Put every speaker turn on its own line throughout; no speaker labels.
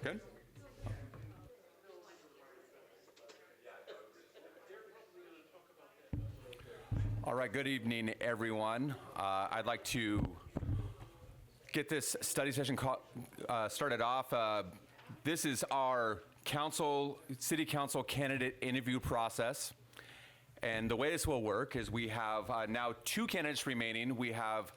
Good. All right, good evening, everyone. I'd like to get this study session started off. This is our city council candidate interview process. And the way this will work is we have now 2 candidates remaining. We have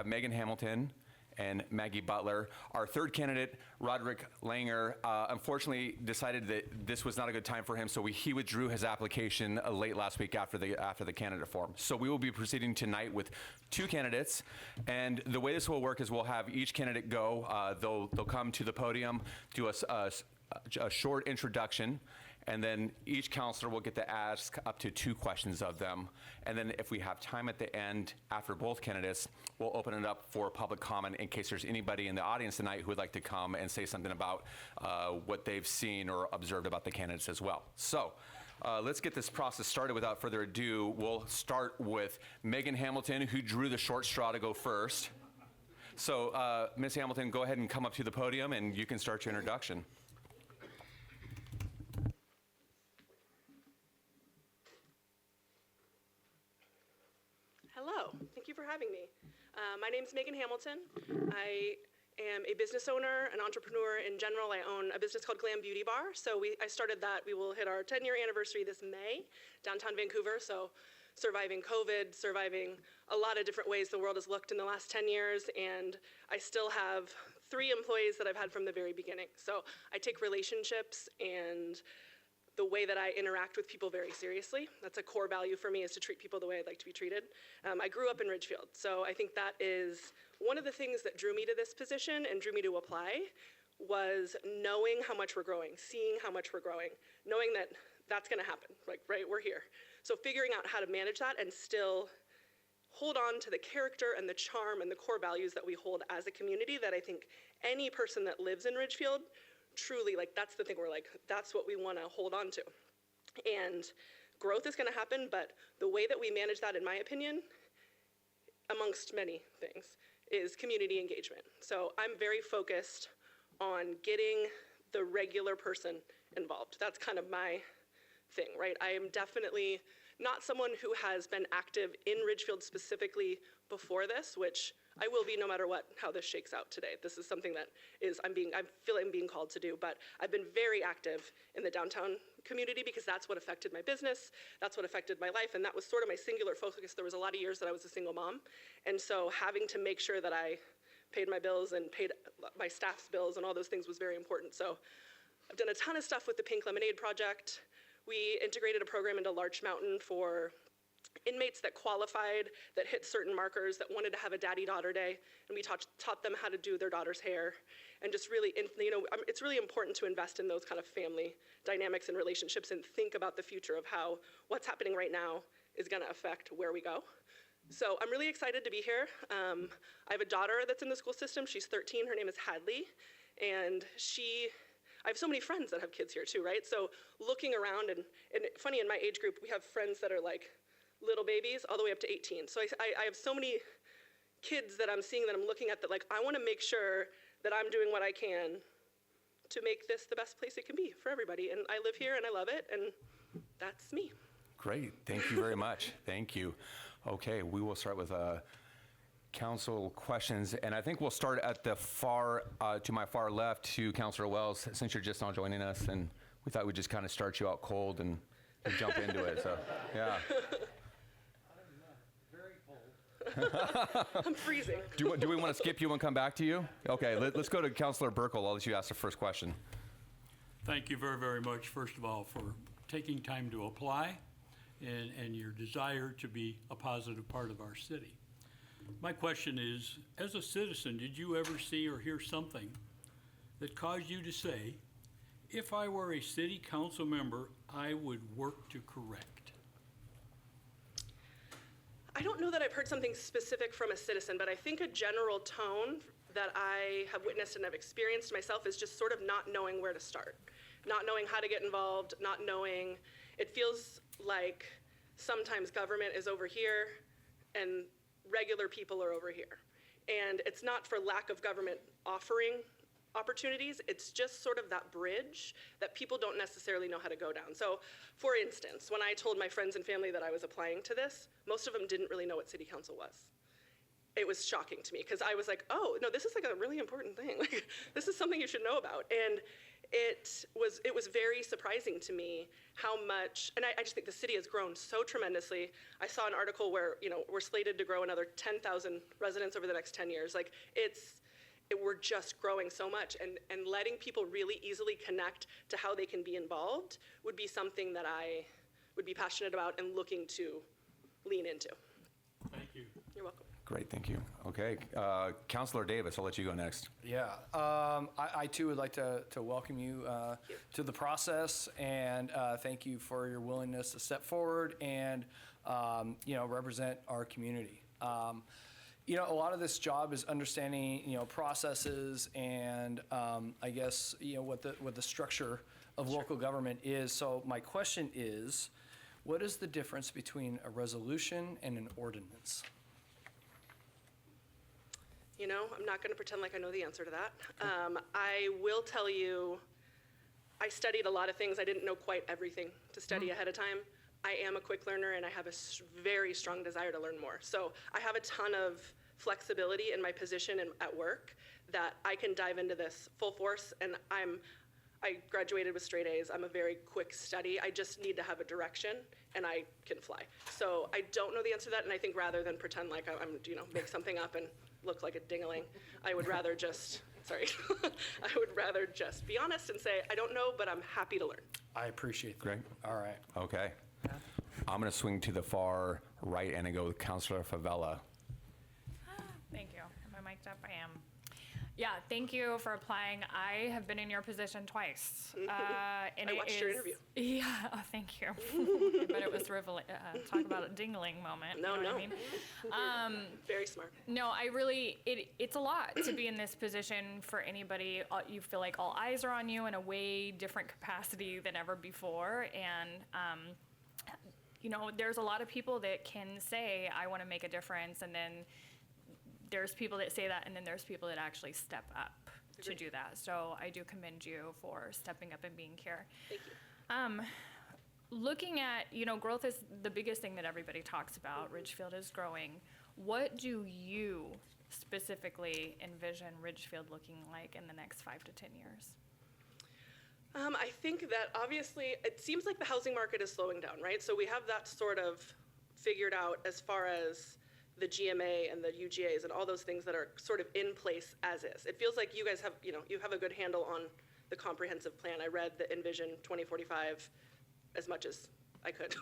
Megan Hamilton and Maggie Butler. Our third candidate, Roderick Langer, unfortunately decided that this was not a good time for him, so he withdrew his application late last week after the candidate forum. So we will be proceeding tonight with 2 candidates, and the way this will work is we'll have each candidate go. They'll come to the podium, do a short introduction, and then each counselor will get to ask up to 2 questions of them. And then if we have time at the end, after both candidates, we'll open it up for public comment in case there's anybody in the audience tonight who would like to come and say something about what they've seen or observed about the candidates as well. So let's get this process started without further ado. We'll start with Megan Hamilton, who drew the short straw to go first. So Ms. Hamilton, go ahead and come up to the podium and you can start your introduction.
Hello, thank you for having me. My name is Megan Hamilton. I am a business owner, an entrepreneur in general. I own a business called Glam Beauty Bar. So I started that. We will hit our 10-year anniversary this May, downtown Vancouver. So surviving COVID, surviving a lot of different ways the world has looked in the last 10 years. And I still have 3 employees that I've had from the very beginning. So I take relationships and the way that I interact with people very seriously. That's a core value for me, is to treat people the way I'd like to be treated. I grew up in Ridgefield, so I think that is one of the things that drew me to this position and drew me to apply, was knowing how much we're growing, seeing how much we're growing, knowing that that's gonna happen, like, right, we're here. So figuring out how to manage that and still hold on to the character and the charm and the core values that we hold as a community that I think any person that lives in Ridgefield truly, like, that's the thing, we're like, that's what we want to hold on to. And growth is going to happen, but the way that we manage that, in my opinion, amongst many things, is community engagement. So I'm very focused on getting the regular person involved. That's kind of my thing, right? I am definitely not someone who has been active in Ridgefield specifically before this, which I will be no matter what, how this shakes out today. This is something that I feel I'm being called to do, but I've been very active in the downtown community because that's what affected my business, that's what affected my life, and that was sort of my singular focus. There was a lot of years that I was a single mom, and so having to make sure that I paid my bills and paid my staff's bills and all those things was very important. So I've done a ton of stuff with the Pink Lemonade Project. We integrated a program into Larch Mountain for inmates that qualified, that hit certain markers, that wanted to have a daddy-daughter day, and we taught them how to do their daughter's hair, and just really, it's really important to invest in those kind of family dynamics and relationships and think about the future of how what's happening right now is gonna affect where we go. So I'm really excited to be here. I have a daughter that's in the school system. She's 13, her name is Hadley, and I have so many friends that have kids here too, right? So looking around, and funny, in my age group, we have friends that are like little babies all the way up to 18. So I have so many kids that I'm seeing, that I'm looking at, that like, I wanna make sure that I'm doing what I can to make this the best place it can be for everybody. And I live here and I love it, and that's me.
Great, thank you very much. Thank you. Okay, we will start with council questions, and I think we'll start at the to my far left, to Councilor Wells, since you're just now joining us, and we thought we'd just kind of start you out cold and jump into it, so, yeah.
I'm freezing.
Do we want to skip you and come back to you? Okay, let's go to Councilor Burkle. I'll let you ask the first question.
Thank you very, very much, first of all, for taking time to apply and your desire to be a positive part of our city. My question is, as a citizen, did you ever see or hear something that caused you to say, if I were a city council member, I would work to correct?
I don't know that I've heard something specific from a citizen, but I think a general tone that I have witnessed and have experienced myself is just sort of not knowing where to start, not knowing how to get involved, not knowing. It feels like sometimes government is over here and regular people are over here. And it's not for lack of government offering opportunities. It's just sort of that bridge that people don't necessarily know how to go down. So, for instance, when I told my friends and family that I was applying to this, most of them didn't really know what city council was. It was shocking to me because I was like, oh, no, this is like a really important thing. Like, this is something you should know about. And it was very surprising to me how much, and I just think the city has grown so tremendously. I saw an article where, we're slated to grow another 10,000 residents over the next 10 years. Like, we're just growing so much, and letting people really easily connect to how they can be involved would be something that I would be passionate about and looking to lean into.
Thank you.
You're welcome.
Great, thank you. Okay, Councilor Davis, I'll let you go next.
Yeah, I too would like to welcome you to the process, and thank you for your willingness to step forward and represent our community. A lot of this job is understanding processes and I guess what the structure of local government is. So my question is, what is the difference between a resolution and an ordinance?
I'm not going to pretend like I know the answer to that. I will tell you, I studied a lot of things. I didn't know quite everything to study ahead of time. I am a quick learner, and I have a very strong desire to learn more. So I have a ton of flexibility in my position and at work that I can dive into this full force, and I graduated with straight A's. I'm a very quick study. I just need to have a direction, and I can fly. So I don't know the answer to that, and I think rather than pretend like I'm make something up and look like a ding-a-ling, I would rather just, I would rather just be honest and say, I don't know, but I'm happy to learn.
I appreciate that.
Great.
All right.
Okay. I'm going to swing to the far right and go with Councilor Favela.
Thank you. Am I mic'd up? I am. Yeah, thank you for applying. I have been in your position twice. And
I watched your interview.
Yeah, oh, thank you. But it was talk about a dingling moment.
No,
you know
no.
what I mean?
Very smart.
No, it's a lot to be in this position for anybody. You feel like all eyes are on you in a way different capacity than ever before. And, there's a lot of people that can say, I want to make a difference. And then there's people that say that, and then there's people that actually step up to do that. So I do commend you for stepping up and being here.
Thank you.
Looking at, growth is the biggest thing that everybody talks about. Ridgefield is growing. What do you specifically envision Ridgefield looking like in the next 5 to 10 years?
I think that obviously it seems like the housing market is slowing down, right? So we have that sort of figured out as far as the GMA and the UGAs and all those things that are sort of in place as is. It feels like you guys have, you have a good handle on the comprehensive plan. I read the Envision 2045 as much as I could.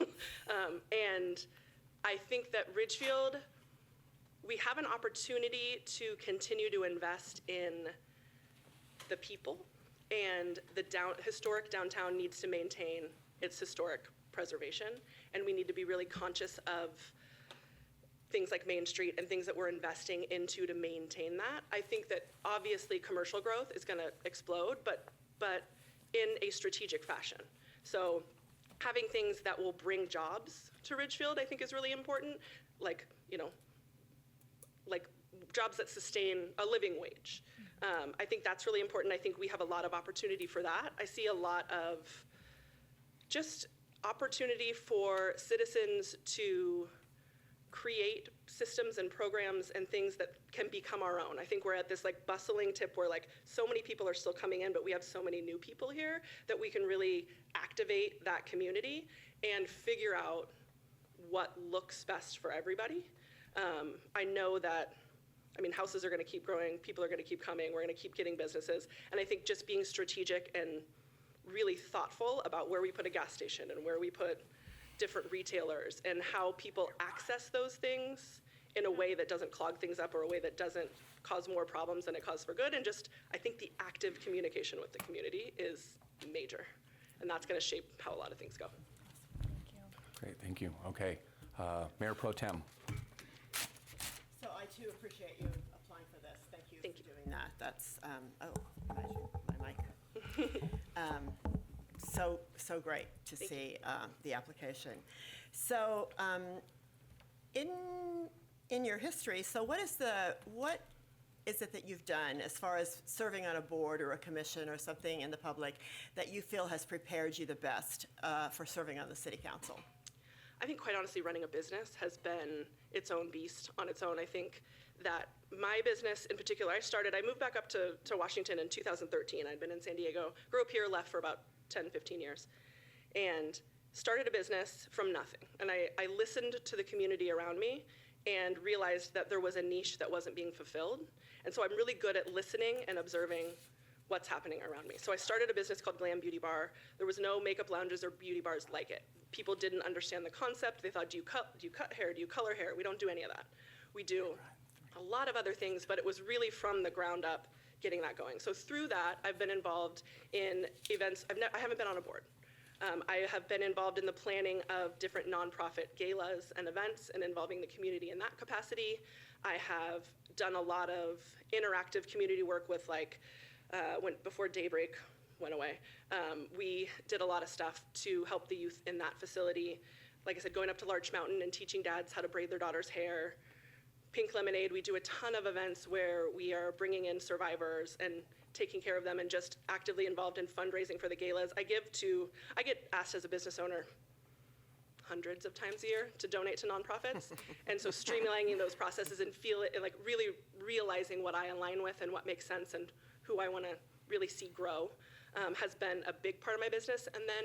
And I think that Ridgefield, we have an opportunity to continue to invest in the people, and the historic downtown needs to maintain its historic preservation, and we need to be really conscious of things like Main Street and things that we're investing into to maintain that. I think that obviously commercial growth is going to explode, but in a strategic fashion. So having things that will bring jobs to Ridgefield, I think, is really important, like jobs that sustain a living wage. I think that's really important. I think we have a lot of opportunity for that. I see a lot of just opportunity for citizens to create systems and programs and things that can become our own. I think we're at this bustling tip where so many people are still coming in, but we have so many new people here that we can really activate that community and figure out what looks best for everybody. I know that, houses are going to keep growing, people are going to keep coming, we're going to keep getting businesses, and I think just being strategic and really thoughtful about where we put a gas station and where we put different retailers and how people access those things in a way that doesn't clog things up or a way that doesn't cause more problems than it causes for good. And just, I think the active communication with the community is major. And that's going to shape how a lot of things go.
Thank you.
Great, thank you. Okay, Mayor Pro Tem.
So I too appreciate you applying for this. Thank you
Thank
for
you.
doing that. That's, my mic. So great to see the application. So in your history, so what is it that you've done as far as serving on a board or a commission or something in the public that you feel has prepared you the best for serving on the city council?
I think, quite honestly, running a business has been its own beast on its own. I think that my business in particular, I moved back up to Washington in 2013. I'd been in San Diego, grew up here, left for about 10, 15 years, and started a business from nothing. And I listened to the community around me and realized that there was a niche that wasn't being fulfilled. And so I'm really good at listening and observing what's happening around me. So I started a business called Glam Beauty Bar. There was no makeup lounges or beauty bars like it. People didn't understand the concept. They thought, do you cut hair? Do you color hair? We don't do any of that. We do a lot of other things, but it was really from the ground up getting that going. So through that, I've been involved in events. I haven't been on a board. I have been involved in the planning of different nonprofit galas and events and involving the community in that capacity. I have done a lot of interactive community work with, like, before Daybreak went away, we did a lot of stuff to help the youth in that facility. Like I said, going up to Larch Mountain and teaching dads how to braid their daughter's hair. Pink Lemonade, we do a ton of events where we are bringing in survivors and taking care of them and just actively involved in fundraising for the galas. I get asked as a business owner hundreds of times a year to donate to nonprofits. And so streamlining those processes and really realizing what I align with and what makes sense and who I want to really see grow has been a big part of my business. And then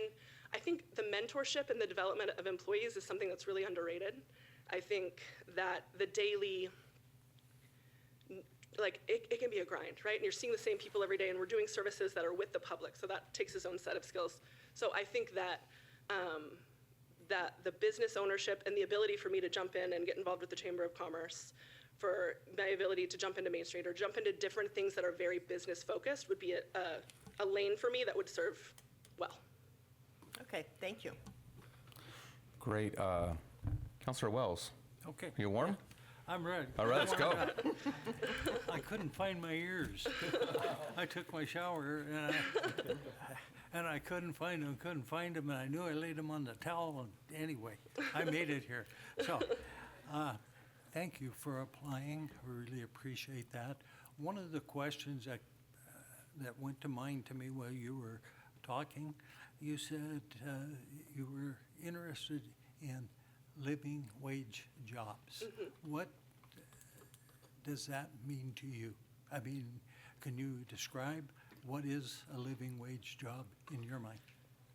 I think the mentorship and the development of employees is something that's really underrated. I think that the daily, it can be a grind, right? And you're seeing the same people every day, and we're doing services that are with the public, so that takes its own set of skills. So I think that that the business ownership and the ability for me to jump in and get involved with the Chamber of Commerce, for my ability to jump into Main Street or jump into different things that are very business focused would be a lane for me that would serve well.
Okay, thank you.
Great. Councilor Wells,
Okay.
you warm?
I'm ready.
All right, let's go.
I couldn't find my ears. I took my shower and I couldn't find them, and I knew I laid them on the towel. And anyway, I made it here. So, thank you for applying. I really appreciate that. One of the questions that went to mind to me while you were talking, you said you were interested in living wage jobs.
Mm-hmm.
What does that mean to you? I mean, can you describe what is a living wage job in your mind?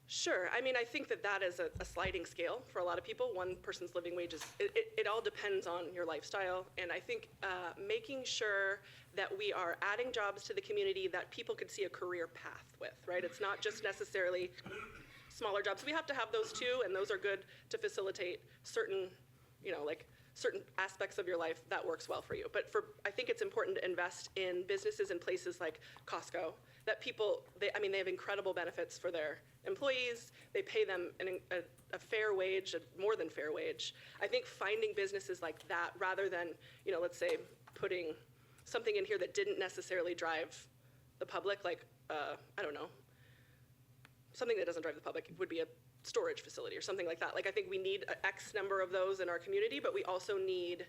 Sure. I mean, I think that is a sliding scale for a lot of people. One person's living wage it all depends on your lifestyle. And I think making sure that we are adding jobs to the community that people could see a career path with, right? It's not just necessarily smaller jobs. We have to have those too, and those are good to facilitate certain, certain aspects of your life that works well for you. But I think it's important to invest in businesses in places like Costco, that people, they have incredible benefits for their employees. They pay them a fair wage, a more than fair wage. I think finding businesses like that rather than, let's say putting something in here that didn't necessarily drive the public, like, I don't know, something that doesn't drive the public would be a storage facility or something like that. Like, I think we need X number of those in our community, but we also need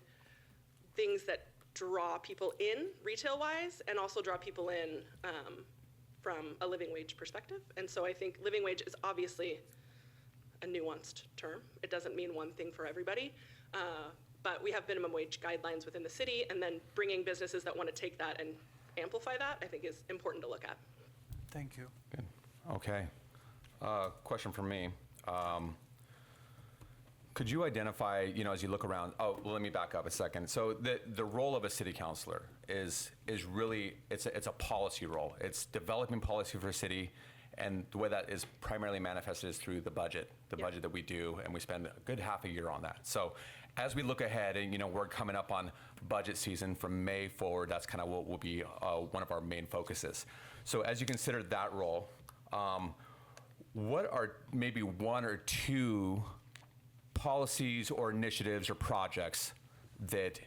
things that draw people in retail-wise and also draw people in from a living wage perspective. And so I think living wage is obviously a nuanced term. It doesn't mean one thing for everybody. But we have minimum wage guidelines within the city, and then bringing businesses that want to take that and amplify that, I think, is important to look at.
Thank you.
Good. Okay. Question from me. Could you identify, as you look around, let me back up a second. So the role of a city councilor is really, it's a policy role. It's developing policy for a city, and the way that is primarily manifested is through the budget that we do, and we spend a good half a year on that. So as we look ahead, and we're coming up on budget season from May forward, that's kind of what will be one of our main focuses. So as you consider that role, what are maybe one or two policies or initiatives or projects that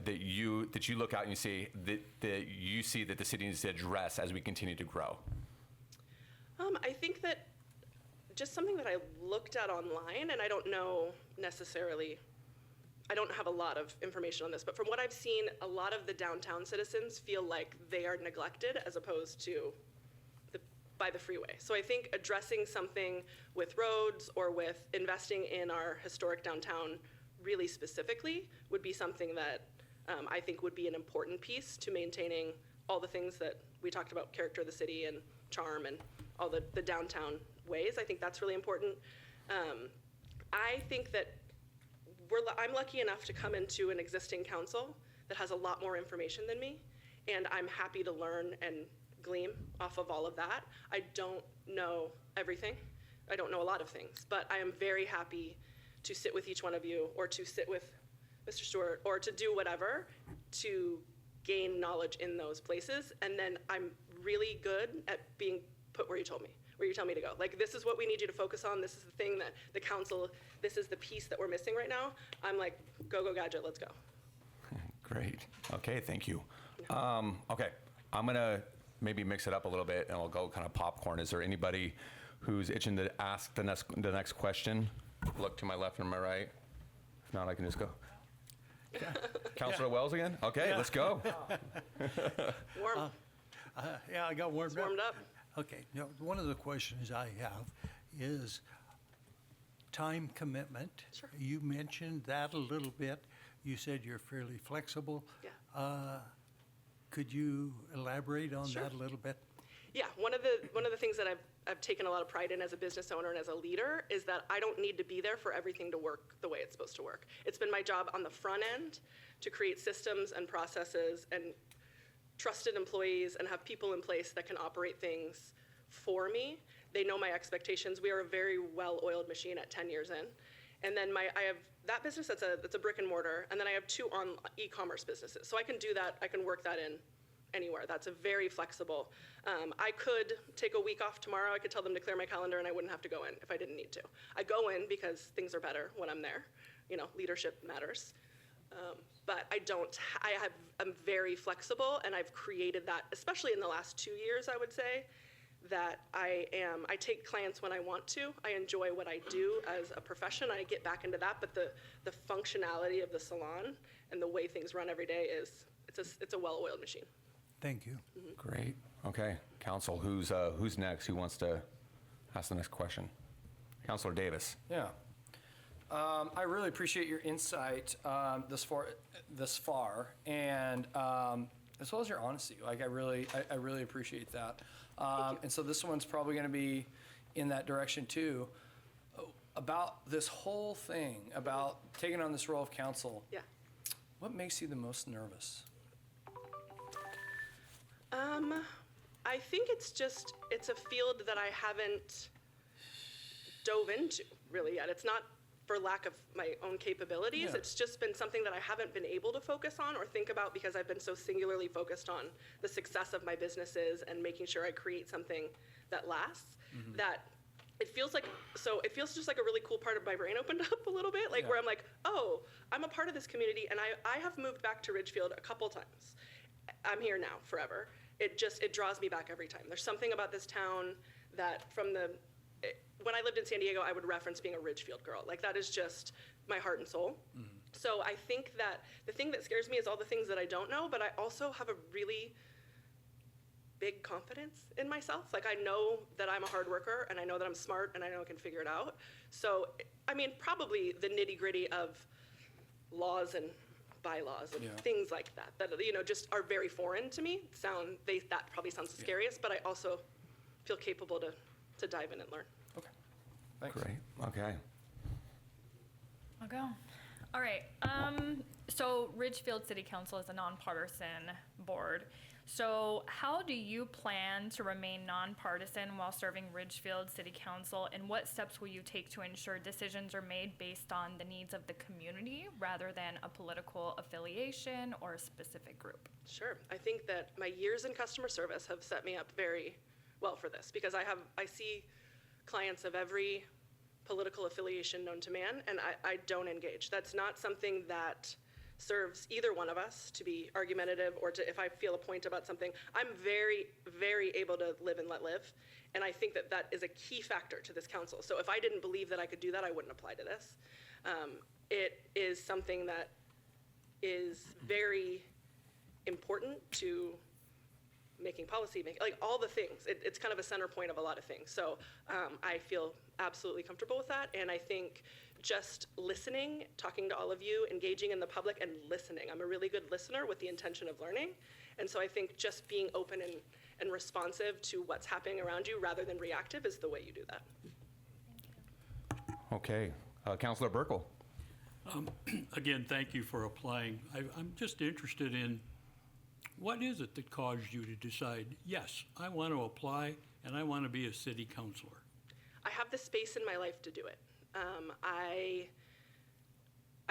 you look out and you see that the city needs to address as we continue to grow?
I think that just something that I looked at online, and I don't know necessarily I don't have a lot of information on this, but from what I've seen, a lot of the downtown citizens feel like they are neglected as opposed to by the freeway. So I think addressing something with roads or with investing in our historic downtown really specifically would be something that I think would be an important piece to maintaining all the things that we talked about, character of the city and charm and all the downtown ways. I think that's really important. I think that I'm lucky enough to come into an existing council that has a lot more information than me, and I'm happy to learn and glean off of all of that. I don't know everything. I don't know a lot of things, but I am very happy to sit with each one of you, or to sit with Mr. Stewart, or to do whatever to gain knowledge in those places. And then I'm really good at being put where you tell me to go. Like, this is what we need you to focus on. This is the thing that the council, this is the piece that we're missing right now. I'm like, go gadget, let's go.
Great. Okay, thank you. Okay, I'm gonna maybe mix it up a little bit, and we'll go kind of popcorn. Is there anybody who's itching to ask the next question? Look to my left and my right. If not, I can just go. Councilor Wells again? Okay, let's go.
Warm,
Yeah, I got warmed up.
warmed up.
Okay, now, one of the questions I have is time commitment.
Sure.
You mentioned that a little bit. You said you're fairly flexible.
Yeah.
Could you elaborate on
Sure.
that a little bit?
Yeah, one of the things that I've taken a lot of pride in as a business owner and as a leader is that I don't need to be there for everything to work the way it's supposed to work. It's been my job on the front end to create systems and processes and trusted employees and have people in place that can operate things for me. They know my expectations. We are a very well-oiled machine at 10 years in. And then I have that business that's a brick and mortar, and then I have 2 on e-commerce businesses. So I can do that, I can work that in anywhere. That's a very flexible. I could take a week off tomorrow. I could tell them to clear my calendar and I wouldn't have to go in if I didn't need to. I go in because things are better when I'm there. You know, leadership matters. But I'm very flexible, and I've created that, especially in the last 2 years, I would say, that I take clients when I want to. I enjoy what I do as a profession. I get back into that, but the functionality of the salon and the way things run every day it's a well-oiled machine.
Thank you.
Great. Okay, Council, who's next? Who wants to ask the next question? Councilor Davis.
Yeah. I really appreciate your insight this far, and as well as your honesty. Like, I really appreciate that. And so this one's probably going to be in that direction too. About this whole thing, about taking on this role of council.
Yeah.
What makes you the most nervous?
I think it's a field that I haven't dove into really yet. It's not for lack of my own capabilities.
Yeah.
It's just been something that I haven't been able to focus on or think about because I've been so singularly focused on the success of my businesses and making sure I create something that lasts, that it feels just like a really cool part of my brain opened up a little bit, like where I'm like, oh, I'm a part of this community, and I have moved back to Ridgefield a couple times. I'm here now forever. It draws me back every time. There's something about this town that when I lived in San Diego, I would reference being a Ridgefield girl. Like, that is just my heart and soul. So I think that the thing that scares me is all the things that I don't know, but I also have a really big confidence in myself. Like, I know that I'm a hard worker, and I know that I'm smart, and I know I can figure it out. So, I mean, probably the nitty-gritty of laws and bylaws and things like that just are very foreign to me. That probably sounds the scariest, but I also feel capable to dive in and learn.
Okay. Thanks.
Great. Okay.
I'll go. All right. So Ridgefield City Council is a nonpartisan board. So how do you plan to remain nonpartisan while serving Ridgefield City Council, and what steps will you take to ensure decisions are made based on the needs of the community rather than a political affiliation or a specific group?
Sure. I think that my years in customer service have set me up very well for this, because I see clients of every political affiliation known to man, and I don't engage. That's not something that serves either one of us to be argumentative or to, if I feel a point about something. I'm very, very able to live and let live, and I think that is a key factor to this council. So if I didn't believe that I could do that, I wouldn't apply to this. It is something that is very important to making policy, like all the things. It's kind of a center point of a lot of things. So I feel absolutely comfortable with that. And I think just listening, talking to all of you, engaging in the public and listening. I'm a really good listener with the intention of learning. And so I think just being open and responsive to what's happening around you rather than reactive is the way you do that.
Okay. Councilor Burkle.
Again, thank you for applying. I'm just interested in, what is it that caused you to decide, yes, I want to apply and I want to be a city councilor?
I have the space in my life to do it.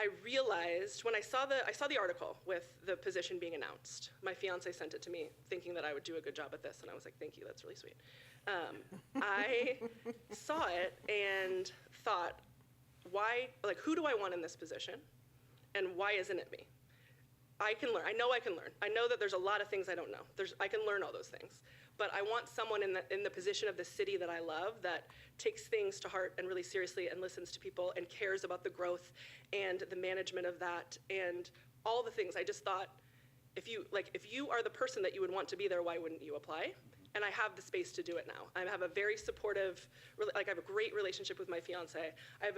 I realized when I saw the article with the position being announced. My fiance sent it to me, thinking that I would do a good job at this, and I was like, "Thank you, that's really sweet." I saw it and thought, why? Like, who do I want in this position, and why isn't it me? I can learn. I know I can learn. I know that there's a lot of things I don't know. I can learn all those things. But I want someone in the position of the city that I love that takes things to heart and really seriously and listens to people and cares about the growth and the management of that and all the things. I just thought, if you are the person that you would want to be there, why wouldn't you apply? And I have the space to do it now. I have a very supportive, I have a great relationship with my fiance. I have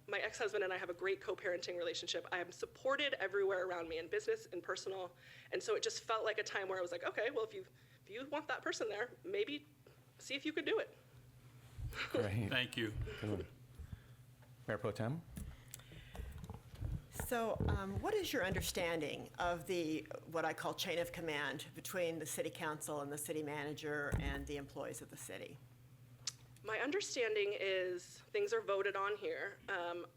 my ex-husband and I have a great co-parenting relationship. I am supported everywhere around me in business and personal. And so it just felt like a time where I was like, okay, well, if you want that person there, maybe see if you could do it.
Great.
Thank you.
Mayor Pro Tem.
So what is your understanding of what I call chain of command between the city council and the city manager and the employees of the city?
My understanding is things are voted on here.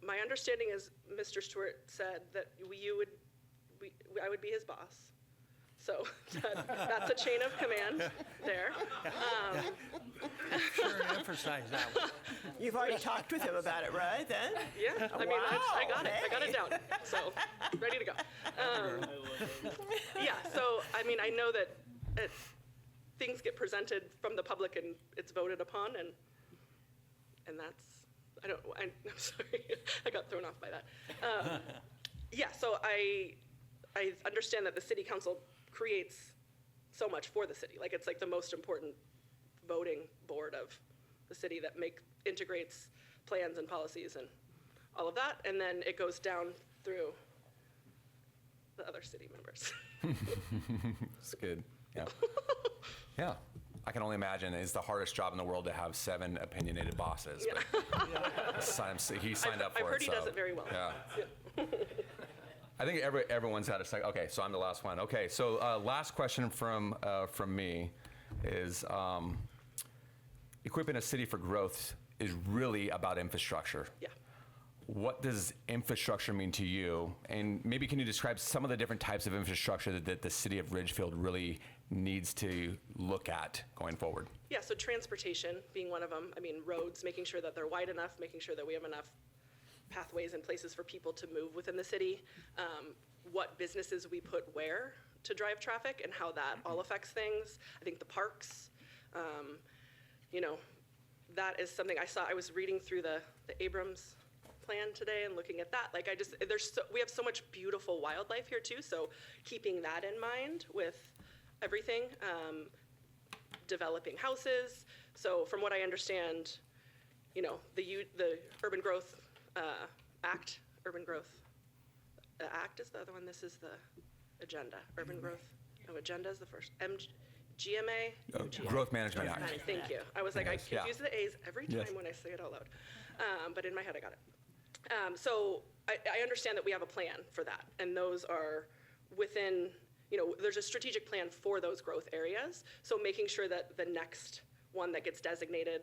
My understanding is Mr. Stewart said that I would be his boss. So that's a chain of command there.
Sure, emphasize that one.
You've already talked with him about it, right, then?
Yeah, I mean, I got it. I got it down. So, ready to go. Yeah, so, I mean, I know that things get presented from the public and it's voted upon, and that's, I'm sorry, I got thrown off by that. Yeah, so I understand that the city council creates so much for the city. Like, it's like the most important voting board of the city that integrates plans and policies and all of that, and then it goes down through the other city members.
That's good. Yeah. Yeah. I can only imagine it's the hardest job in the world to have 7 opinionated bosses.
Yeah.
But he signed up for it.
I've heard he
so,
does it very well.
Yeah. I think everyone's had a second. Okay, so I'm the last one. Okay, so last question from me is equipping a city for growth is really about infrastructure.
Yeah.
What does infrastructure mean to you? And maybe can you describe some of the different types of infrastructure that the city of Ridgefield really needs to look at going forward?
Yeah, so transportation being one of them. I mean, roads, making sure that they're wide enough, making sure that we have enough pathways and places for people to move within the city, what businesses we put where to drive traffic and how that all affects things. I think the parks, that is something I saw. I was reading through the Abrams plan today and looking at that. Like, we have so much beautiful wildlife here too, so keeping that in mind with everything, developing houses. So from what I understand, the Urban Growth Act, Urban Growth Act is the other one. This is the agenda. Urban Growth. No, agenda is the first. GMA?
Growth Management Act.
Thank you. I was like, I
Yeah.
confuse the A's every time
Yes.
when I say it out loud. But in my head, I got it. So I understand that we have a plan for that. And those are within, there's a strategic plan for those growth areas. So making sure that the next one that gets designated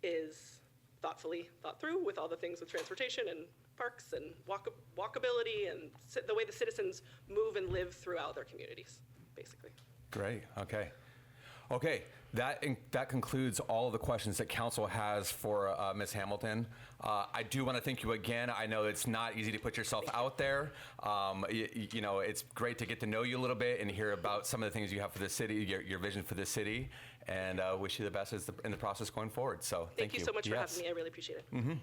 is thoughtfully thought through with all the things with transportation and parks and walkability and the way the citizens move and live throughout their communities, basically.
Great, okay. Okay, that concludes all of the questions that council has for Ms. Hamilton. I do want to thank you again. I know it's not easy to put yourself out there. You know, it's great to get to know you a little bit and hear about some of the things you have for the city, your vision for the city, and wish you the best in the process going forward. So
Thank you so much for
Yes.
having me. I really appreciate it. And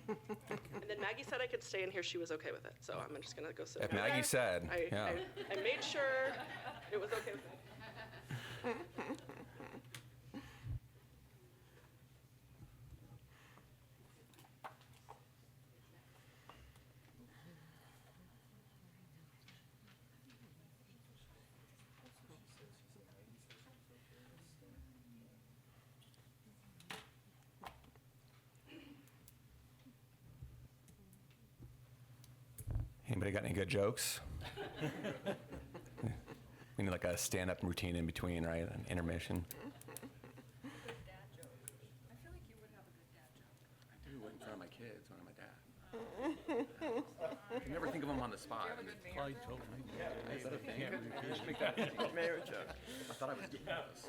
then Maggie said I could stay in here. She was okay with it. So I'm just going to go sit
If
down
Maggie
there.
said, yeah.
I made sure it was okay with me.
Anybody got any good jokes? We need like a stand-up routine in between, right? An intermission.
I feel like you would have a good dad joke.
I do in front of my kids when I'm a dad. I can never think of them on the spot.
Clyde told me.
Is that a thing?
Mayor joke.
I thought I was doing this.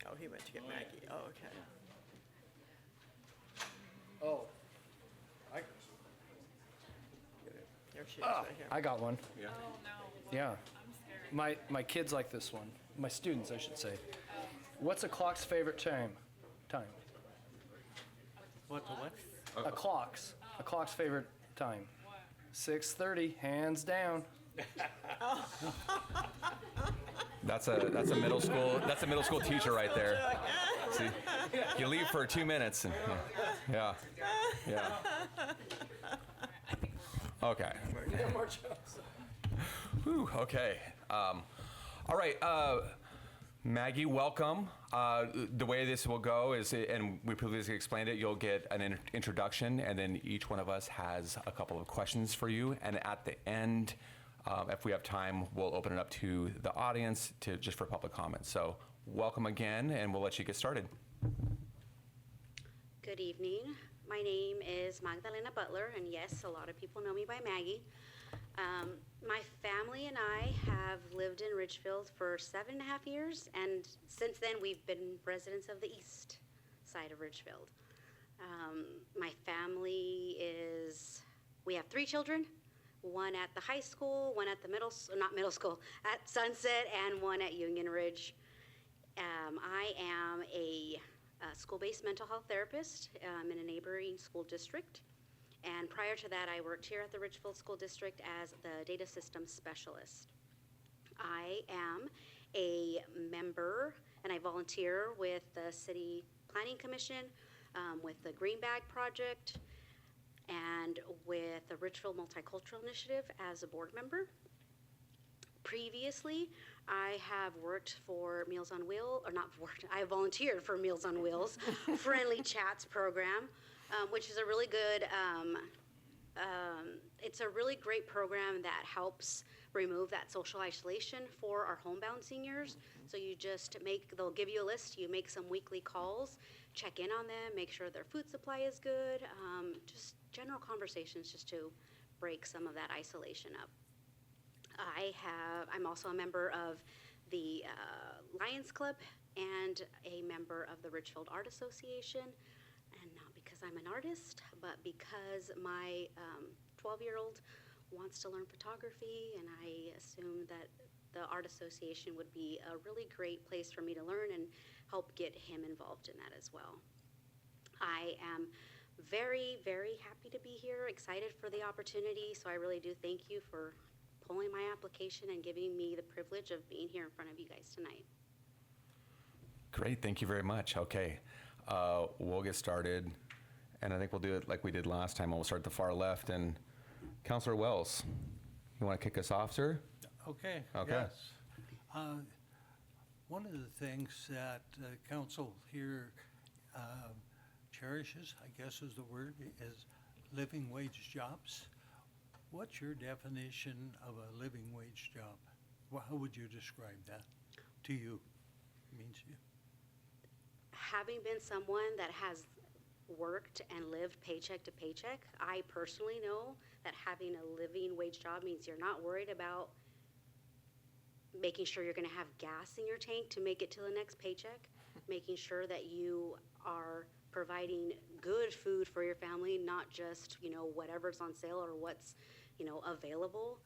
Oh, he went to get Maggie. Oh, okay.
Oh,
Here she is, right here.
I got one.
Yeah.
Oh, no.
Yeah.
I'm scared.
My kids like this one. My students, I should say. What's a clock's favorite time?
What the what?
A clock's favorite time. 6:30, hands down.
That's a middle school teacher right there. See, you leave for 2 minutes and yeah. Okay. Whew, okay. All right. Maggie, welcome. The way this will go is, and we previously explained it, you'll get an introduction, and then each one of us has a couple of questions for you. And at the end, if we have time, we'll open it up to the audience just for public comment. So welcome again, and we'll let you get started.
Good evening. My name is Magdalena Butler, and yes, a lot of people know me by Maggie. My family and I have lived in Ridgefield for 7.5 years, and since then we've been residents of the east side of Ridgefield. My family we have 3 children, one at the high school, one at the at Sunset, and one at Union Ridge. I am a school-based mental health therapist in a neighboring school district. And prior to that, I worked here at the Ridgefield School District as the data systems specialist. I am a member and I volunteer with the City Planning Commission, with the Green Bag Project, and with the Ridgefield Multicultural Initiative as a board member. Previously, I have worked for Meals on Wheels, or not worked, I volunteered for Meals on Wheels Friendly Chats program, which is a really good, it's a really great program that helps remove that social isolation for our homebound seniors. So you just they'll give you a list, you make some weekly calls, check in on them, make sure their food supply is good, just general conversations just to break some of that isolation up. I'm also a member of the Lions Club and a member of the Ridgefield Art Association, and not because I'm an artist, but because my 12-year-old wants to learn photography, and I assume that the Art Association would be a really great place for me to learn and help get him involved in that as well. I am very, very happy to be here, excited for the opportunity, so I really do thank you for pulling my application and giving me the privilege of being here in front of you guys tonight.
Great, thank you very much. Okay, we'll get started, and I think we'll do it like we did last time. We'll start at the far left, and Councilor Wells, you want to kick us off, sir?
Okay.
Okay.
Yes. One of the things that council here cherishes, I guess is the word, is living wage jobs. What's your definition of a living wage job? How would you describe that to you? Means you.
Having been someone that has worked and lived paycheck to paycheck, I personally know that having a living wage job means you're not worried about making sure you're going to have gas in your tank to make it to the next paycheck, making sure that you are providing good food for your family, not just, whatever's on sale or what's, available.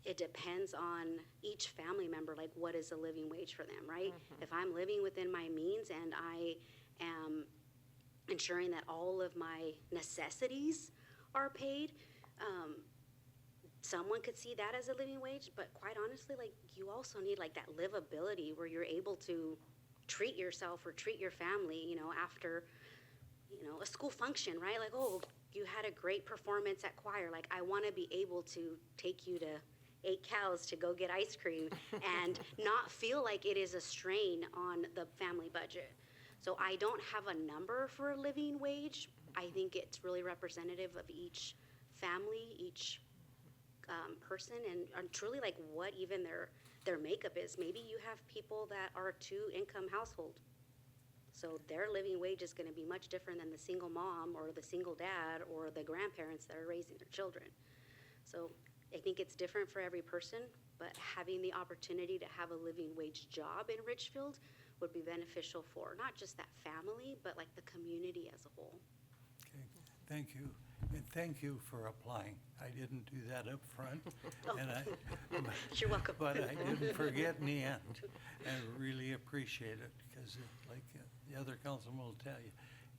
It depends on each family member, like what is a living wage for them, right? If I'm living within my means and I am ensuring that all of my necessities are paid, someone could see that as a living wage, but quite honestly, like, you also need like that livability where you're able to treat yourself or treat your family, after, a school function, right? Like, oh, you had a great performance at choir. Like, I want to be able to take you to 8 Cows to go get ice cream and not feel like it is a strain on the family budget. So I don't have a number for a living wage. I think it's really representative of each family, each person, and truly like what even their makeup is. Maybe you have people that are a 2-income household. So their living wage is going to be much different than the single mom or the single dad or the grandparents that are raising their children. So I think it's different for every person, but having the opportunity to have a living wage job in Ridgefield would be beneficial for not just that family, but like the community as a whole.
Okay, thank you. And thank you for applying. I didn't do that up front.
You're welcome.
But I didn't forget in the end. And really appreciate it because like the other councilman will tell you,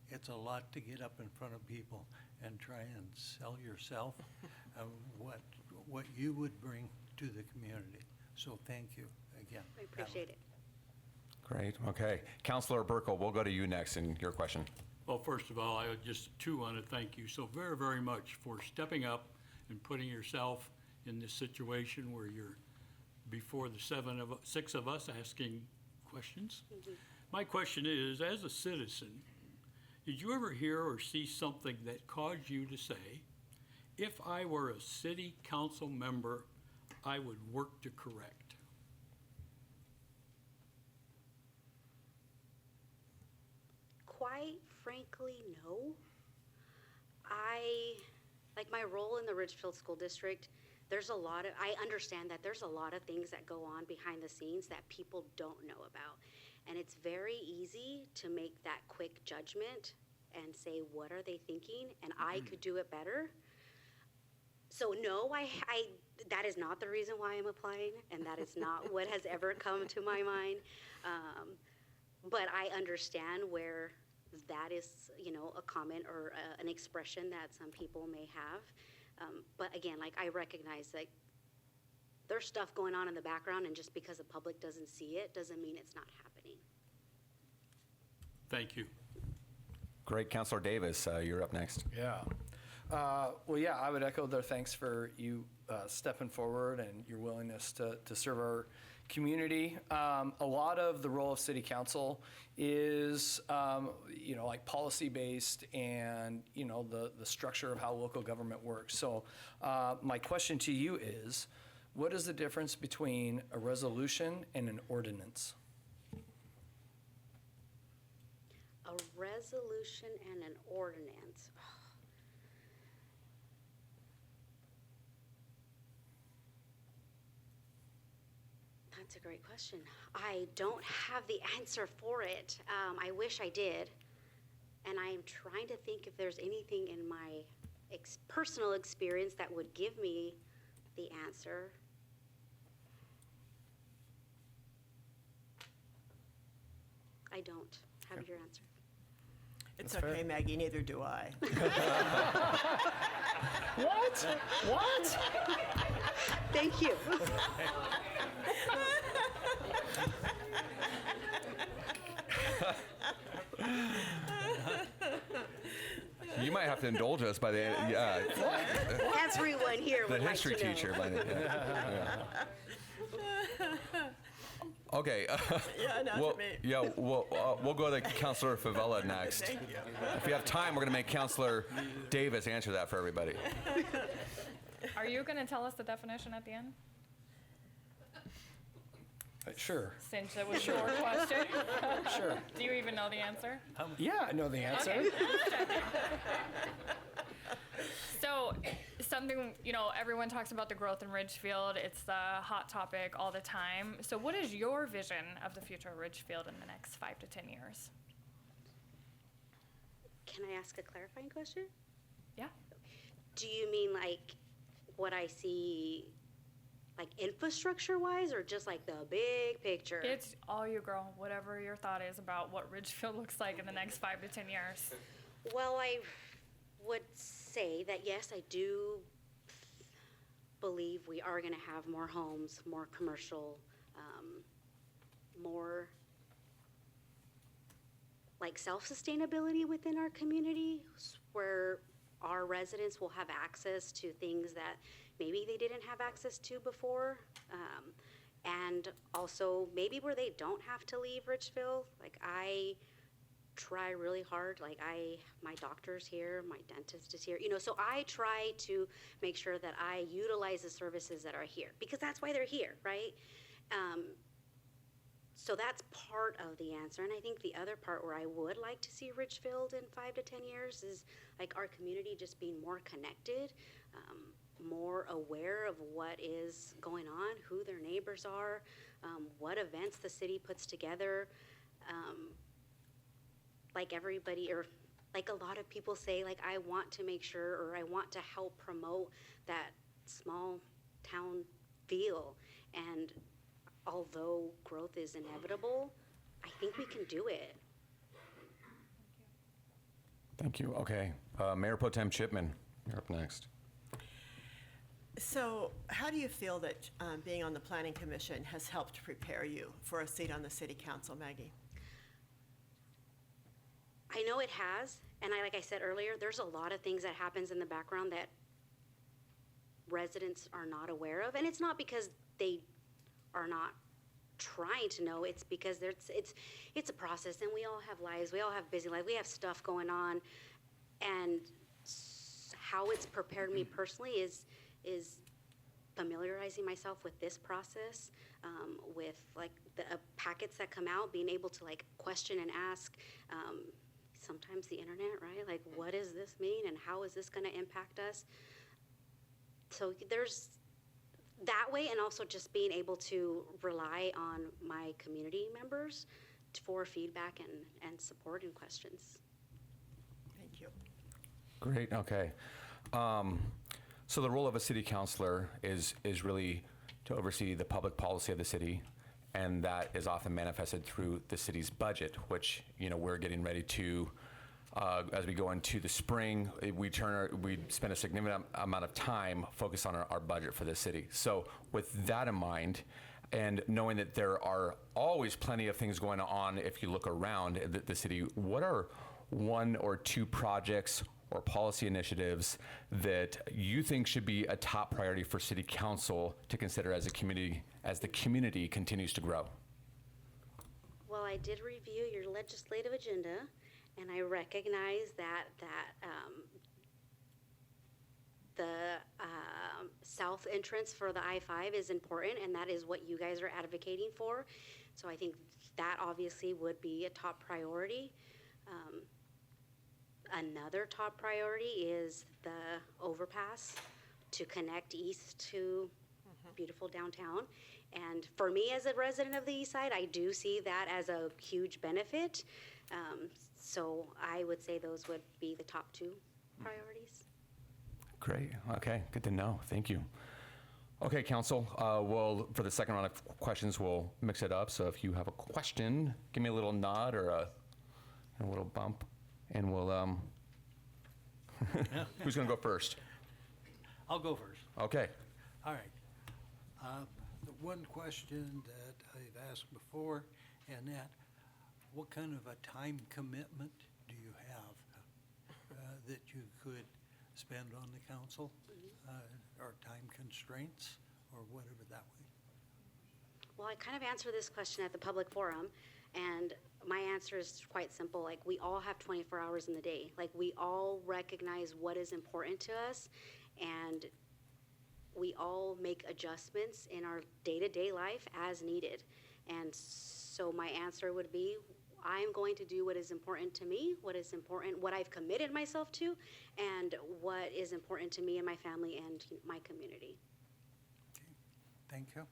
it's a lot to get up in front of people and try and sell yourself what you would bring to the community. So thank you again.
I appreciate it.
Great. Okay. Councilor Burkle, we'll go to you next in your question.
Well, first of all, I would just too want to thank you so very, very much for stepping up and putting yourself in this situation where you're before the 6 of us asking questions. My question is, as a citizen, did you ever hear or see something that caused you to say, if I were a city council member, I would work to correct?
Quite frankly, no. My role in the Ridgefield School District, I understand that there's a lot of things that go on behind the scenes that people don't know about. And it's very easy to make that quick judgment and say, what are they thinking? And I could do it better. So no, that is not the reason why I'm applying, and that is not what has ever come to my mind. But I understand where that is, a comment or an expression that some people may have. But again, I recognize that there's stuff going on in the background, and just because the public doesn't see it doesn't mean it's not happening.
Thank you.
Great. Councilor Davis, you're up next.
Yeah. Well, yeah, I would echo their thanks for you stepping forward and your willingness to serve our community. A lot of the role of city council is, policy-based and, the structure of how local government works. So my question to you is, what is the difference between a resolution and an ordinance?
A resolution and an ordinance. That's a great question. I don't have the answer for it. I wish I did. And I am trying to think if there's anything in my personal experience that would give me the answer. I don't have your answer.
It's
That's
okay,
fair.
Maggie, neither do I.
What?
Thank you.
You might have to indulge us by the
Everyone here
the
would like
history
to know.
teacher. Okay.
Yeah, not
Well,
to me.
yeah, we'll go to Councilor Favela next.
Thank you.
If we have time, we're going to make Councilor Davis answer that for everybody.
Are you going to tell us the definition at the end?
Sure.
Since it was your question?
Sure.
Do you even know the answer?
Yeah, I know the answer.
Okay. So something, everyone talks about the growth in Ridgefield. It's the hot topic all the time. So what is your vision of the future of Ridgefield in the next 5 to 10 years?
Can I ask a clarifying question?
Yeah.
Do you mean like what I see, like infrastructure-wise, or just like the big picture?
It's all you, girl. Whatever your thought is about what Ridgefield looks like in the next 5 to 10 years.
Well, I would say that yes, I do believe we are going to have more homes, more commercial, more like self-sustainability within our community, where our residents will have access to things that maybe they didn't have access to before. And also maybe where they don't have to leave Ridgefield. Like I try really hard, like my doctor's here, my dentist is here, so I try to make sure that I utilize the services that are here, because that's why they're here, right? So that's part of the answer. And I think the other part where I would like to see Ridgefield in 5 to 10 years is like our community just being more connected, more aware of what is going on, who their neighbors are, what events the city puts together. Like everybody, or like a lot of people say, like I want to make sure, or I want to help promote that small town feel. And although growth is inevitable, I think we can do it.
Thank you. Okay. Mayor Pro Tem Chipman, you're up next.
So how do you feel that being on the Planning Commission has helped prepare you for a seat on the City Council, Maggie?
I know it has, and like I said earlier, there's a lot of things that happens in the background that residents are not aware of, and it's not because they are not trying to know, it's because it's a process, and we all have lives, we all have busy lives, we have stuff going on, and how it's prepared me personally is familiarizing myself with this process, with like the packets that come out, being able to like question and ask, sometimes the internet, right? Like, what does this mean, and how is this going to impact us? So there's that way, and also just being able to rely on my community members for feedback and support and questions.
Thank you.
Great. Okay. So the role of a city councilor is really to oversee the public policy of the city, and that is often manifested through the city's budget, which we're getting ready to. As we go into the spring, we spend a significant amount of time focused on our budget for the city. So with that in mind, and knowing that there are always plenty of things going on if you look around the city, what are 1 or 2 projects or policy initiatives that you think should be a top priority for City Council to consider as the community continues to grow?
Well, I did review your legislative agenda, and I recognize that the south entrance for the I-5 is important, and that is what you guys are advocating for. So I think that obviously would be a top priority. Another top priority is the overpass to connect east to beautiful downtown. And for me as a resident of the east side, I do see that as a huge benefit. So I would say those would be the top 2 priorities.
Great. Okay. Good to know. Thank you. Okay, Council. For the second round of questions, we'll mix it up. So if you have a question, give me a little nod or a little bump, and we'll. Who's going to go first?
I'll go first.
Okay.
All right. The one question that I've asked before, and that, what kind of a time commitment do you have that you could spend on the council, or time constraints, or whatever that way?
Well, I kind of answered this question at the public forum, and my answer is quite simple. Like, we all have 24 hours in the day. Like, we all recognize what is important to us, and we all make adjustments in our day-to-day life as needed. And so my answer would be, I'm going to do what is important to me, what is important, what I've committed myself to, and what is important to me and my family and my community.
Thank you.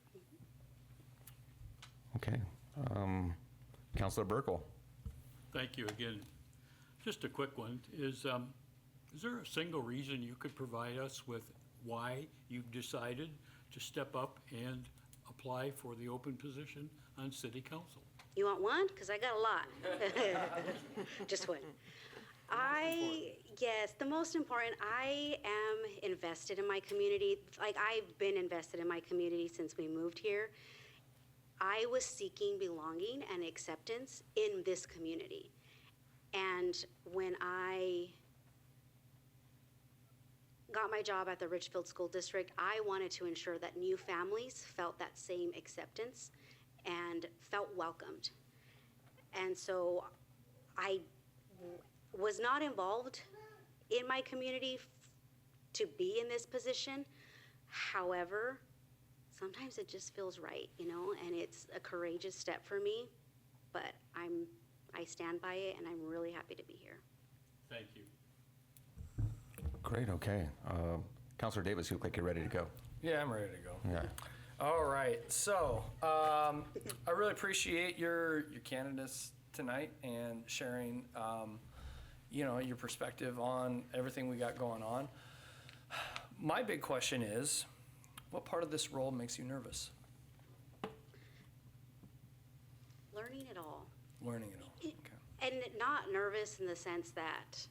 Okay. Councilor Burkle.
Thank you again. Just a quick one. Is there a single reason you could provide us with why you've decided to step up and apply for the open position on city council?
You want one? Because I got a lot. Just one. Yes, the most important, I am invested in my community. Like, I've been invested in my community since we moved here. I was seeking belonging and acceptance in this community. And when I got my job at the Ridgefield School District, I wanted to ensure that new families felt that same acceptance and felt welcomed. And so I was not involved in my community to be in this position. However, sometimes it just feels right, you know, and it's a courageous step for me, but I stand by it, and I'm really happy to be here.
Thank you.
Great, okay. Councilor Davis, you look like you're ready to go.
Yeah, I'm ready to go.
Yeah.
All right, so I really appreciate your candidates tonight and sharing, your perspective on everything we got going on. My big question is, what part of this role makes you nervous?
Learning it all.
Learning it all. Okay.
And not nervous in the sense that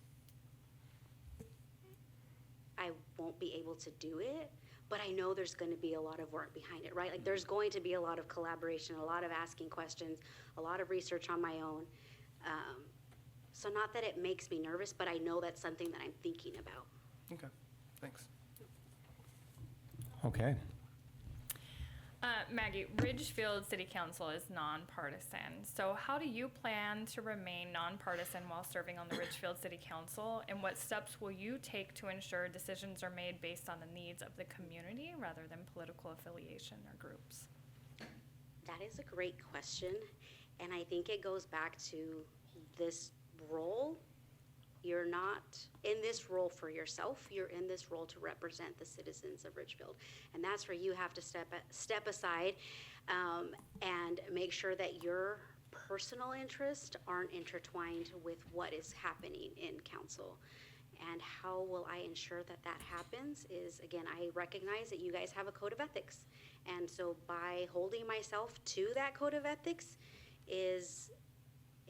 I won't be able to do it, but I know there's going to be a lot of work behind it, right? Like, there's going to be a lot of collaboration, a lot of asking questions, a lot of research on my own. So not that it makes me nervous, but I know that's something that I'm thinking about.
Okay, thanks.
Okay.
Maggie, Ridgefield City Council is nonpartisan. So how do you plan to remain nonpartisan while serving on the Ridgefield City Council? And what steps will you take to ensure decisions are made based on the needs of the community rather than political affiliation or groups?
That is a great question. And I think it goes back to this role. You're not in this role for yourself. You're in this role to represent the citizens of Ridgefield. And that's where you have to step aside and make sure that your personal interests aren't intertwined with what is happening in council. And how will I ensure that that happens is, again, I recognize that you guys have a code of ethics. And so by holding myself to that code of ethics is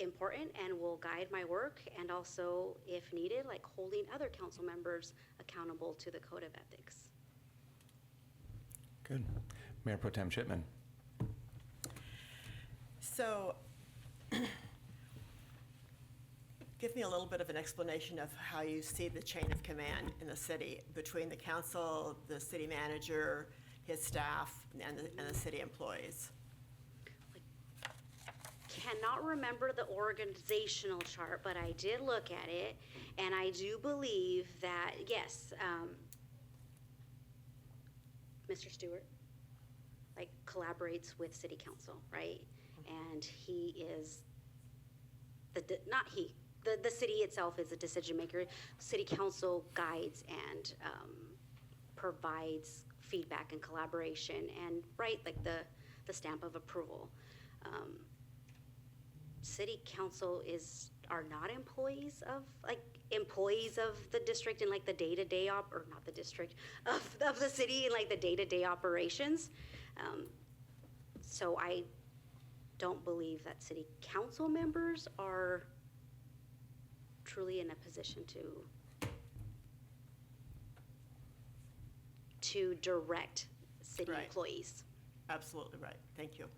important and will guide my work, and also, if needed, like holding other council members accountable to the code of ethics.
Good. Mayor Pro Tem Shipman.
So, give me a little bit of an explanation of how you see the chain of command in the city between the council, the city manager, his staff, and the city employees.
Cannot remember the organizational chart, but I did look at it, and I do believe that, yes, Mr. Stewart, like, collaborates with city council, right? And he is, the city itself is a decision maker. City council guides and provides feedback and collaboration and, right, like the stamp of approval. City council are not employees of the district in like the day-to-day or not the district of the city in like the day-to-day operations. So I don't believe that city council members are truly in a position to direct city
Right.
employees.
Absolutely right. Thank you.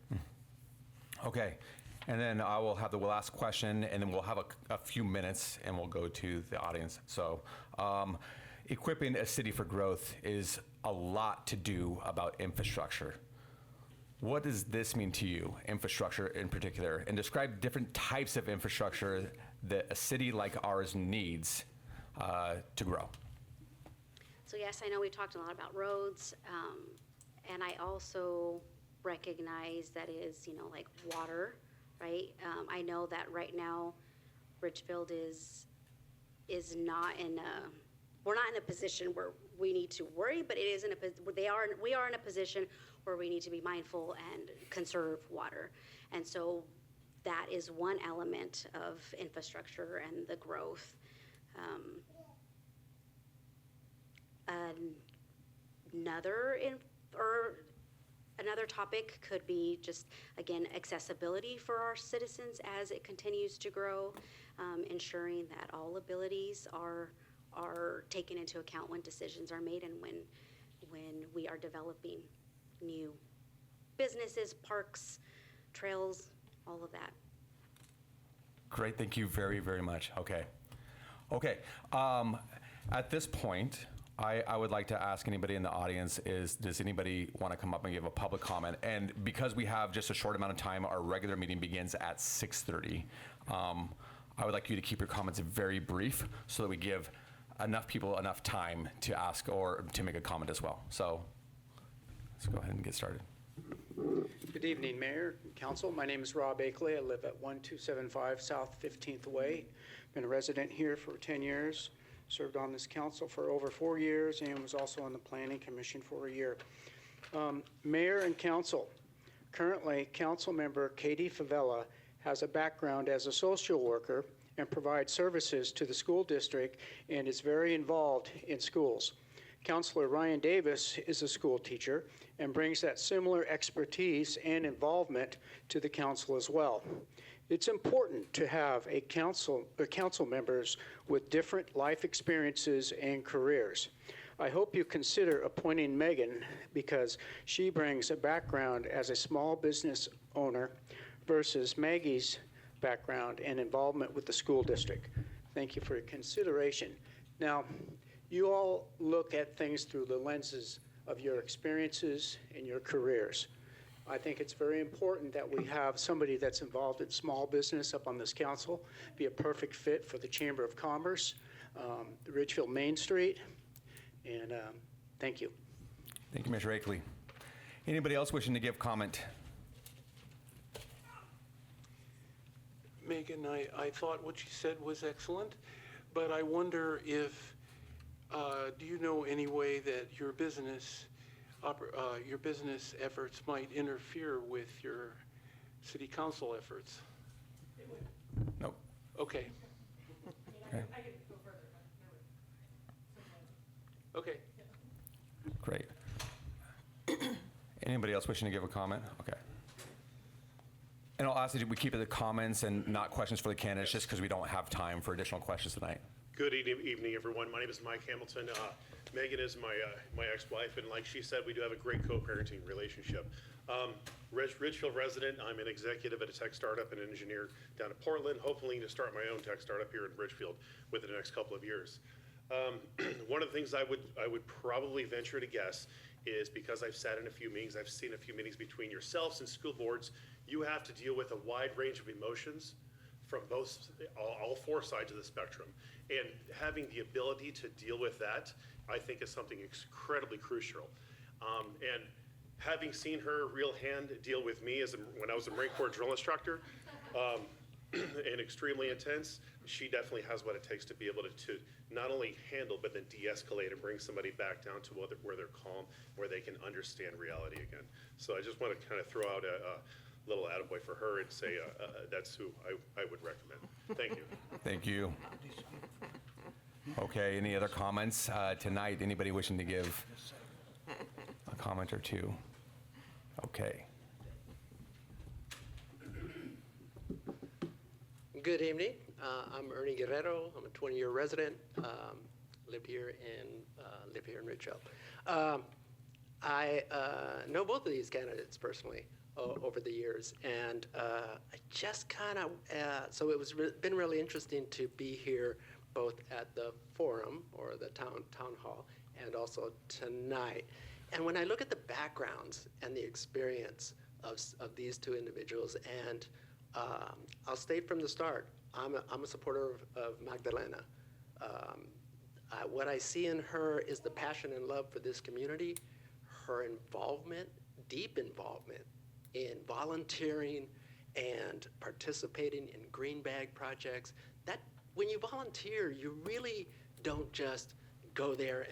Okay. And then I will have the last question, and then we'll have a few minutes, and we'll go to the audience. So equipping a city for growth is a lot to do about infrastructure. What does this mean to you, infrastructure in particular? And describe different types of infrastructure that a city like ours needs to grow.
So yes, I know we talked a lot about roads, and I also recognize that is, like water, right? I know that right now Ridgefield is not we're not in a position where we need to worry, but it is we are in a position where we need to be mindful and conserve water. And so that is one element of infrastructure and the growth. Another topic could be just, again, accessibility for our citizens as it continues to grow, ensuring that all abilities are taken into account when decisions are made and when we are developing new businesses, parks, trails, all of that.
Great, thank you very, very much. Okay. At this point, I would like to ask anybody in the audience does anybody want to come up and give a public comment? And because we have just a short amount of time, our regular meeting begins at 6:30. I would like you to keep your comments very brief so that we give enough people enough time to ask or to make a comment as well. So let's go ahead and get started.
Good evening, Mayor, Council. My name is Rob Akeley. I live at 1275 South 15th Way. Been a resident here for 10 years. Served on this council for over 4 years and was also on the Planning Commission for a year. Mayor and Council, currently Council Member Katie Favela has a background as a social worker and provides services to the school district and is very involved in schools. Councilor Ryan Davis is a school teacher and brings that similar expertise and involvement to the council as well. It's important to have council members with different life experiences and careers. I hope you consider appointing Megan because she brings a background as a small business owner versus Maggie's background and involvement with the school district. Thank you for your consideration. Now, you all look at things through the lenses of your experiences and your careers. I think it's very important that we have somebody that's involved in small business up on this council, be a perfect fit for the Chamber of Commerce, the Ridgefield Main Street, and thank you.
Thank you, Mr. Akeley. Anybody else wishing to give comment?
Megan, I thought what you said was excellent, but I wonder if, do you know any way that your business efforts might interfere with your city council efforts?
Nope.
Okay.
Okay.
Okay.
Great. Anybody else wishing to give a comment? Okay. And I'll ask that we keep it the comments and not questions for the candidates just because we don't have time for additional questions tonight.
Good evening, everyone. My name is Mike Hamilton. Megan is my ex-wife, and like she said, we do have a great co-parenting relationship. Ridgefield resident, I'm an executive at a tech startup and an engineer down at Portland, hopefully to start my own tech startup here in Ridgefield within the next couple of years. One of the things I would probably venture to guess is because I've sat in a few meetings, I've seen a few meetings between yourselves and school boards, you have to deal with a wide range of emotions from all four sides of the spectrum. And having the ability to deal with that, I think is something incredibly crucial. And having seen her real hand deal with me when I was a Marine Corps drill instructor, and extremely intense, she definitely has what it takes to be able to not only handle, but then de-escalate and bring somebody back down to where they're calm, where they can understand reality again. So I just want to kind of throw out a little attaboy for her and say that's who I would recommend. Thank you.
Thank you. Okay, any other comments tonight? Anybody wishing to give a comment or two? Okay.
Good evening. I'm Ernie Guerrero. I'm a 20-year resident. Live here in Ridgefield. I know both of these candidates personally over the years, and I just kind of so it was been really interesting to be here both at the forum or the town hall and also tonight. And when I look at the backgrounds and the experience of these two individuals, and I'll state from the start, I'm a supporter of Magdalena. What I see in her is the passion and love for this community, her involvement deep involvement in volunteering and participating in green bag projects. That when you volunteer, you really don't just go there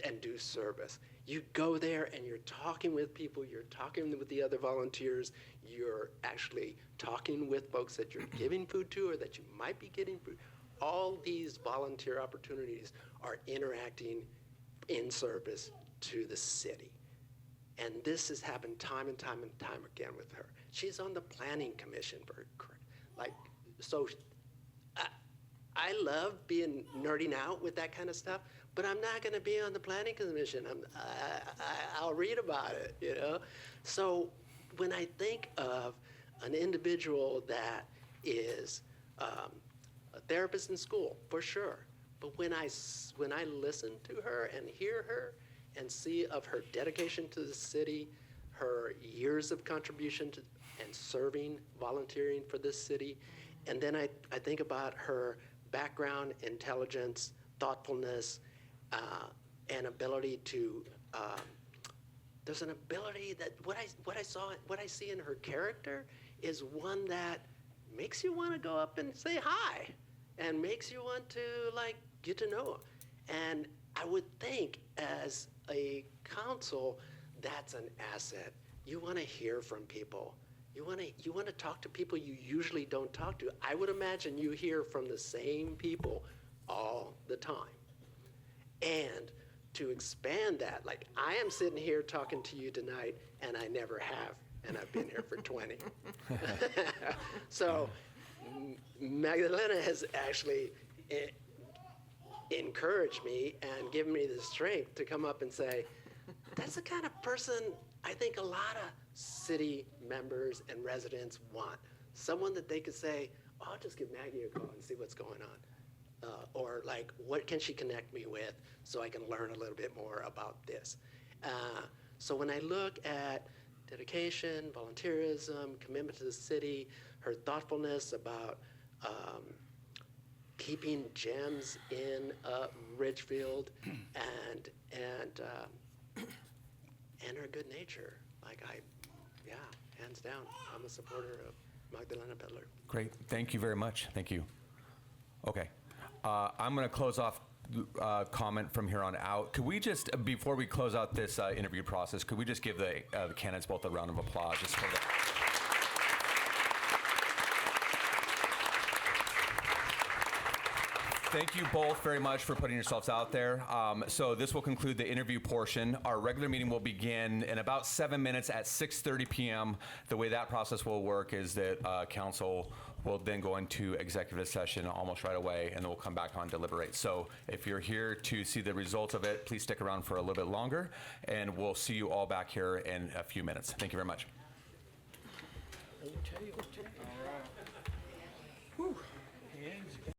and do service. You go there and you're talking with people, you're talking with the other volunteers, you're actually talking with folks that you're giving food to or that you might be getting food. All these volunteer opportunities are interacting in service to the city. And this has happened time and time and time again with her. She's on the planning commission so I love nerding out with that kind of stuff, but I'm not going to be on the planning commission. I'll read about it, you know? So when I think of an individual that is a therapist in school, for sure, but when I listen to her and hear her and see of her dedication to the city, her years of contribution to and serving, volunteering for this city, and then I think about her background, intelligence, thoughtfulness, and ability to. There's an ability that what I see in her character is one that makes you want to go up and say hi, and makes you want to get to know her. And I would think as a council, that's an asset. You want to hear from people. You want to talk to people you usually don't talk to. I would imagine you hear from the same people all the time. And to expand that, I am sitting here talking to you tonight, and I never have, and I've been here for 20. So Magdalena has actually encouraged me and given me the strength to come up and say, that's the kind of person I think a lot of city members and residents want. Someone that they could say, oh, I'll just give Maggie a call and see what's going on. Or what can she connect me with so I can learn a little bit more about this. So when I look at dedication, volunteerism, commitment to the city, her thoughtfulness about keeping gems in Ridgefield, and her good nature. Hands down, I'm a supporter of Magdalena Bedler.
Great. Thank you very much. Thank you. Okay. I'm going to close off comment from here on out. Could we just, before we close out this interview process, could we just give the candidates both a round of applause just for the. Thank you both very much for putting yourselves out there. So this will conclude the interview portion. Our regular meeting will begin in about 7 minutes at 6:30 p.m. The way that process will work is that council will then go into executive session almost right away, and then we'll come back on deliberate. So if you're here to see the results of it, please stick around for a little bit longer, and we'll see you all back here in a few minutes. Thank you very much.
Okay. All right. Whew. Hands